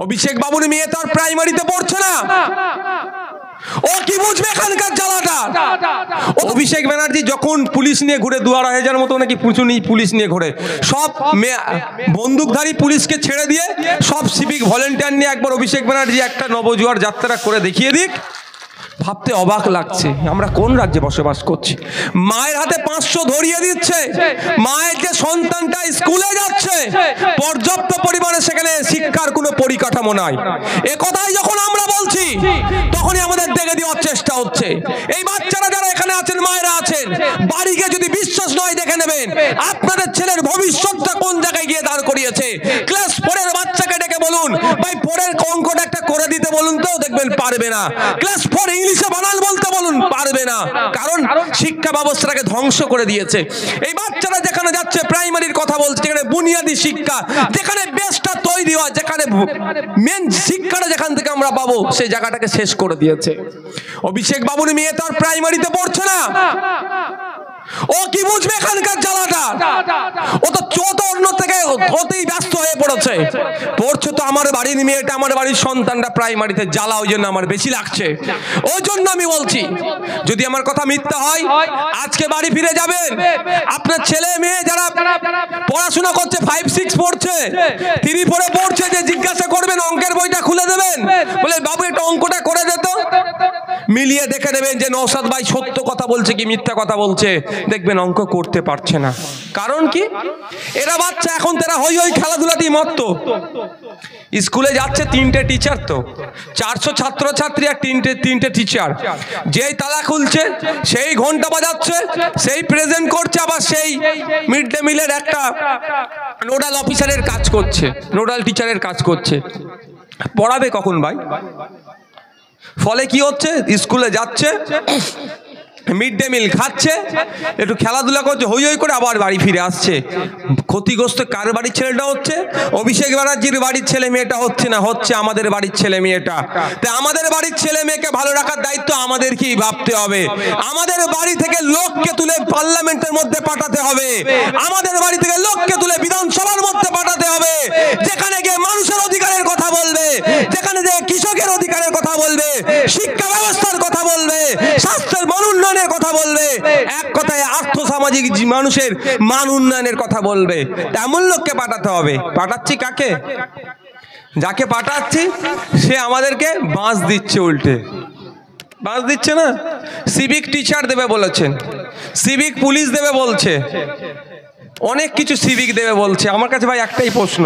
অভিষেক বাবুর মেয়ে তো আর প্রাইমারিতে পড়ছে না, ও কি বুঝবে এখানকার জ্বালাটা? অভিষেক ব্যানার্জি যখন পুলিশ নিয়ে ঘুরে ২,৫০০ মতো নাকি পুলিশ নিয়ে ঘুরে, সব বন্দুকধারী পুলিশকে ছেড়ে দিয়ে সব সিভিক ভলেন্টিয়ার নিয়ে একবার অভিষেক ব্যানার্জি একটা নবজোয়ার যাত্রা করে দেখিয়ে দিক। ভাবতে অবাক লাগছে আমরা কোন রাজ্যে বসবাস করছি। মায়ের হাতে ৫০০ ধরিয়ে দিচ্ছে, মায়ের যে সন্তানটা স্কুলে যাচ্ছে পর্যাপ্ত পরিমাণে সেখানে শিক্ষার কোনো পরিকাঠামো নাই, এ কথাই যখন আমরা বলছি তখনই আমাদের দেখে দেওয়ার চেষ্টা হচ্ছে। এই বাচ্চারা যারা এখানে আছেন, মায়েরা আছেন, বাড়িকে যদি বিশ্বাস নয় দেখে নেবেন আপনাদের ছেলের ভবিষ্যৎটা কোন জায়গায় গিয়ে দাঁড় করিয়েছে। ক্লাস 4 এর বাচ্চাকে ডেকে বলুন ভাই 4 এর অঙ্কটা একটা করে দিতে বলুন, তো দেখবেন পারবে না। ক্লাস 4 ইংলিশে বানান বলতে বলুন, পারবে না, কারণ শিক্ষা ব্যবস্থাটাকে ধ্বংস করে দিয়েছে। এই বাচ্চারা যেখানে যাচ্ছে প্রাইমারির কথা বলছে, যেখানে বুনিয়াদী শিক্ষা, যেখানে বেসটা তৈরি হয়, যেখানে মেন শিক্ষাটা যেখান থেকে আমরা পাবো সেই জায়গাটাকে শেষ করে দিয়েছে। অভিষেক বাবুর মেয়ে তো আর প্রাইমারিতে পড়ছে না, ও কি বুঝবে এখানকার জ্বালাটা? ও তো অন্য থেকে হতেই ব্যস্ত হয়ে পড়েছে। পড়ছে তো আমার বাড়ির মেয়েটা, আমার বাড়ির সন্তানটা প্রাইমারিতে, জ্বালা ওই জন্য আমার বেশি লাগছে। ওই জন্য আমি বলছি যদি আমার কথা মিথ্যা হয় আজকে বাড়ি ফিরে যাবেন, আপনার ছেলে মেয়ে যারা পড়াশোনা করছে 5, 6 পড়ছে, 3, 4 পড়ছে, যে জিজ্ঞাসা করবেন অঙ্কের বইটা খুলে দেবেন, বলে বাবু একটা অঙ্কটা করে দে তো, মিলিয়ে দেখে নেবেন যে নওশাদ ভাই সত্য কথা বলছে কি মিথ্যা কথা বলছে। দেখবেন অঙ্ক করতে পারছে না, কারণ কি এরা বাচ্চা এখন তারা হই হই খেলাধুলাতেই মত্ত। স্কুলে যাচ্ছে 3টে টিচার, তো 400 ছাত্রছাত্রী আর 3টে টিচার, যেই তালা খুলছে সেই ঘন্টা বাজাচ্ছে, সেই প্রেজেন্ট করছে, আবার সেই মিড ডে মিলের একটা নোডাল অফিসারের কাজ করছে, নোডাল টিচারের কাজ করছে। পড়াবে কখন ভাই? ফলে কি হচ্ছে, স্কুলে যাচ্ছে, মিড ডে মিল খাচ্ছে, একটু খেলাধুলা করছে, হই হই করে আবার বাড়ি ফিরে আসছে। ক্ষতিগ্রস্ত কার বাড়ির ছেলেটা হচ্ছে? অভিষেক ব্যানার্জির বাড়ির ছেলে মেয়েটা হচ্ছে না, হচ্ছে আমাদের বাড়ির ছেলে মেয়েটা। তাই আমাদের বাড়ির ছেলে মেয়েকে ভালো রাখার দায়িত্ব আমাদেরকেই ভাবতে হবে। আমাদের বাড়ি থেকে লোককে তুলে পার্লামেন্টের মধ্যে পাঠাতে হবে, আমাদের বাড়ি থেকে লোককে তুলে বিধানসভার মধ্যে পাঠাতে হবে, যেখানে গিয়ে মানুষের অধিকারের কথা বলবে, যেখানে যে কৃষকের অধিকারের কথা বলবে, শিক্ষা ব্যবস্থার কথা বলবে, স্বাস্থ্যের মান উন্নয়নের কথা বলবে, এক কথায় আর্থসামাজিক মানুষের মান উন্নয়নের কথা বলবে। তেমন লোককে পাঠাতে হবে। পাঠাচ্ছি কাকে? যাকে পাঠাচ্ছি সে আমাদেরকে বাঁশ দিচ্ছে, উল্টে বাঁশ দিচ্ছে না। সিভিক টিচার দেবে বলেছেন, সিভিক পুলিশ দেবে বলছে, অনেক কিছু সিভিক দেবে বলছে। আমার কাছে ভাই একটাই প্রশ্ন,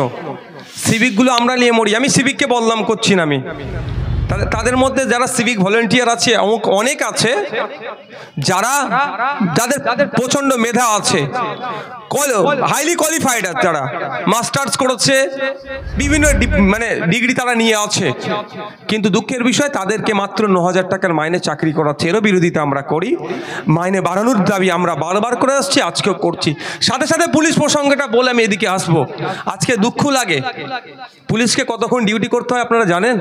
সিভিকগুলো আমরা নিয়ে মরি। আমি সিভিককে বদনাম করছি না, আমি তাদের মধ্যে যারা সিভিক ভলেন্টিয়ার আছে অনেক আছে, যাদের প্রচন্ড মেধা আছে, হাইলি কোয়ালিফাইড, যারা মাস্টার্স করেছে, বিভিন্ন মানে ডিগ্রি তারা নিয়ে আছে, কিন্তু দুঃখের বিষয় তাদেরকে মাত্র ৯,০০০ টাকার মাইনে চাকরি করাচ্ছে। এরও বিরোধিতা আমরা করি, মাইনে বাড়ানোর দাবি আমরা বারবার করে আসছি, আজকেও করছি। সাথে সাথে পুলিশ প্রসঙ্গটা বলে আমি এদিকে আসবো। আজকে দুঃখ লাগে, পুলিশকে কতক্ষণ ডিউটি করতে হয় আপনারা জানেন?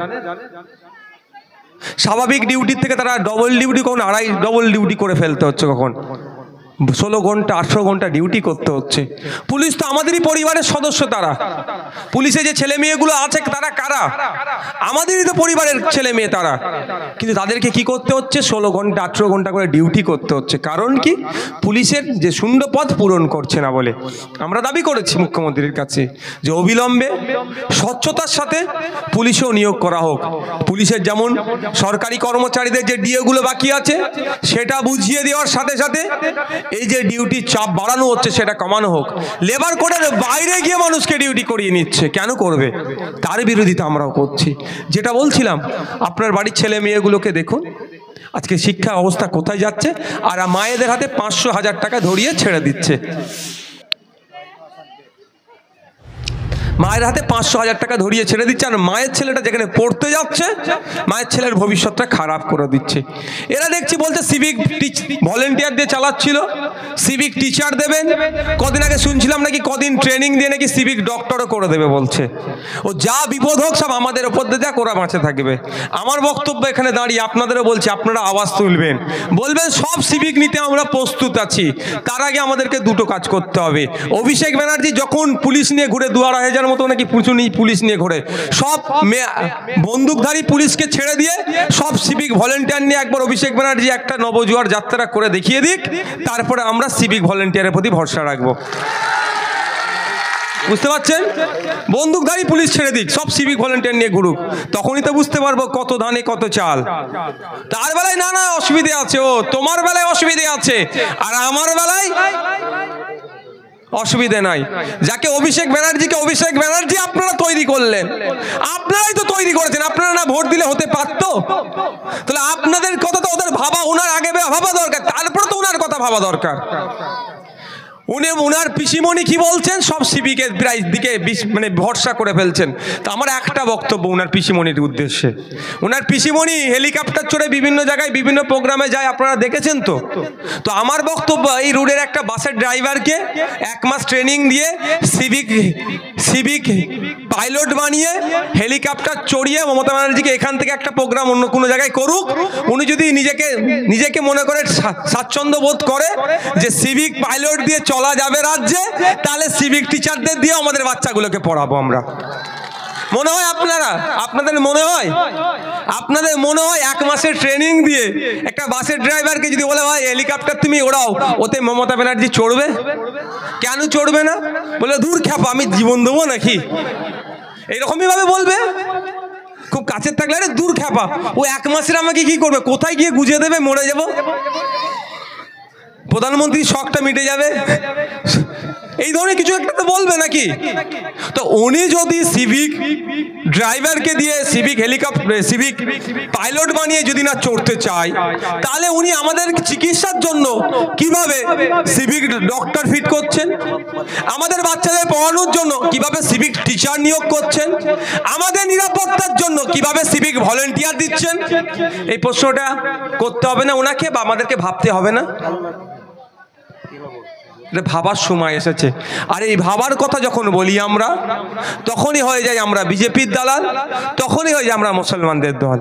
স্বাভাবিক ডিউটির থেকে তারা ডবল ডিউটি, কখন ডবল ডিউটি করে ফেলতে হচ্ছে, কখন 16 ঘন্টা 18 ঘন্টা ডিউটি করতে হচ্ছে। পুলিশ তো আমাদেরই পরিবারের সদস্য, তারা পুলিশে যে ছেলে মেয়েগুলো আছে তারা কারা? আমাদেরই তো পরিবারের ছেলে মেয়ে তারা, কিন্তু তাদেরকে কি করতে হচ্ছে? 16 ঘন্টা 18 ঘন্টা করে ডিউটি করতে হচ্ছে। কারণ কি? পুলিশের যে শূন্য পদ পূরণ করছে না বলে। আমরা দাবি করেছি মুখ্যমন্ত্রীর কাছে যে অবিলম্বে স্বচ্ছতার সাথে পুলিশেও নিয়োগ করা হোক। পুলিশের যেমন সরকারি কর্মচারীদের যে ডিএগুলো বাকি আছে সেটা বুঝিয়ে দেওয়ার সাথে সাথে এই যে ডিউটি চাপ বাড়ানো হচ্ছে সেটা কমানো হোক। লেবার কোডের বাইরে গিয়ে মানুষকে ডিউটি করিয়ে নিচ্ছে, কেন করবে? তার বিরোধিতা আমরাও করছি। যেটা বলছিলাম, আপনার বাড়ির ছেলে মেয়েগুলোকে দেখুন আজকে শিক্ষা অবস্থা কোথায় যাচ্ছে, আর মায়েদের হাতে 500,000 টাকা ধরিয়ে ছেড়ে দিচ্ছে। মায়ের হাতে 500,000 টাকা ধরিয়ে ছেড়ে দিচ্ছে, আর মায়ের ছেলেটা যেখানে পড়তে যাচ্ছে মায়ের ছেলের ভবিষ্যৎটা খারাপ করে দিচ্ছে। এরা দেখছি বলছে সিভিক ভলেন্টিয়ার দিয়ে চালাচ্ছিল, সিভিক টিচার দেবেন, কদিন আগে শুনছিলাম নাকি কদিন ট্রেনিং দিয়ে নাকি সিভিক ডক্টরও করে দেবে বলছে। ও যা বিপদ হোক সব আমাদের ওপর দিয়ে যাক, ওরা বাঁচে থাকবে। আমার বক্তব্য এখানে দাঁড়িয়ে আপনাদেরও বলছি, আপনারা আওয়াজ তুলবেন, বলবেন সব সিভিক নিতে আমরা প্রস্তুত আছি। তার আগে আমাদেরকে দুটো কাজ করতে হবে। অভিষেক ব্যানার্জি যখন পুলিশ নিয়ে ঘুরে ২,৫০০ মতো নাকি পুলিশ নিয়ে ঘোরে। সব বন্দুকধারী পুলিশকে ছেড়ে দিয়ে সব সিভিক ভলেন্টিয়ার নিয়ে একবার অভিষেক ব্যানার্জি একটা নবজোয়ার যাত্রা করে দেখিয়ে দিক, তারপরে আমরা সিভিক ভলেন্টিয়ারের প্রতি ভরসা রাখবো। বুঝতে পারছেন? বন্দুকধারী পুলিশ ছেড়ে দিক, সব সিভিক ভলেন্টিয়ার নিয়ে ঘুরুক, তখনই তো বুঝতে পারবো কত ধানে কত চাল। তার বেলায় না না অসুবিধে আছে, ও তোমার বেলায় অসুবিধে আছে, আর আমার বেলায় অসুবিধে নাই। যাকে অভিষেক ব্যানার্জি আপনারা তৈরি করলেন, আপনারাই তো তৈরি করেছেন। আপনারা না ভোট দিলে হতে পারতো? তাহলে আপনাদের কথা তো ওদের ভাবা, ওনার আগে ভাবা দরকার, তারপরে তো ওনার কথা ভাবা দরকার। উনার পিসিমণি কি বলছেন, সব সিভিকের দিকে মানে ভরসা করে ফেলছেন। তো আমার একটা বক্তব্য উনার পিসিমণির উদ্দেশ্যে, উনার পিসিমণি হেলিকপ্টার চড়ে বিভিন্ন জায়গায় বিভিন্ন প্রোগ্রামে যায়, আপনারা দেখেছেন তো। তো আমার বক্তব্য, এই রুটের একটা বাসের ড্রাইভারকে 1 মাস ট্রেনিং দিয়ে সিভিক পাইলট বানিয়ে হেলিকপ্টার চড়িয়ে মমতা ব্যানার্জিকে এখান থেকে একটা প্রোগ্রাম অন্য কোনো জায়গায় করুক। উনি যদি নিজেকে মনে করে স্বাচ্ছন্দ্য বোধ করে যে সিভিক পাইলট দিয়ে চলা যাবে রাজ্যে, তাহলে সিভিক টিচারদের দিয়ে আমাদের বাচ্চাগুলোকে পড়াবো আমরা। মনে হয় আপনাদের মনে হয় 1 মাসের ট্রেনিং দিয়ে একটা বাসের ড্রাইভারকে যদি বলে ভাই হেলিকপ্টার তুমি ওড়াও, ওতে মমতা ব্যানার্জি চড়বে? কেন চড়বে না? বলে দূর খ্যাপা, আমি জীবন দেবো নাকি? এইরকমই ভাবে বলবে। খুব কাছের থাকলে আরে দূর খ্যাপা, ও 1 মাসের আমাকে কি করবে, কোথায় গিয়ে গুজিয়ে দেবে, মরে যাব, প্রধানমন্ত্রীর শখটা মিটে যাবে, এই ধরনের কিছু একটা তো বলবে নাকি? তো উনি যদি সিভিক ড্রাইভারকে দিয়ে সিভিক পাইলট বানিয়ে যদি না চড়তে চায়, তাহলে উনি আমাদের চিকিৎসার জন্য কিভাবে সিভিক ডক্টর ফিট করছেন, আমাদের বাচ্চাদের পড়ানোর জন্য কিভাবে সিভিক টিচার নিয়োগ করছেন, আমাদের নিরাপত্তার জন্য কিভাবে সিভিক ভলেন্টিয়ার দিচ্ছেন? এই প্রশ্নটা করতে হবে না ওনাকে, বা আমাদেরকে ভাবতে হবে না? ভাবার সময় এসেছে। আর এই ভাবার কথা যখন বলি আমরা, তখনই হয়ে যায় আমরা বিজেপির দালাল, তখনই হয়ে যায় আমরা মুসলমানদের দল।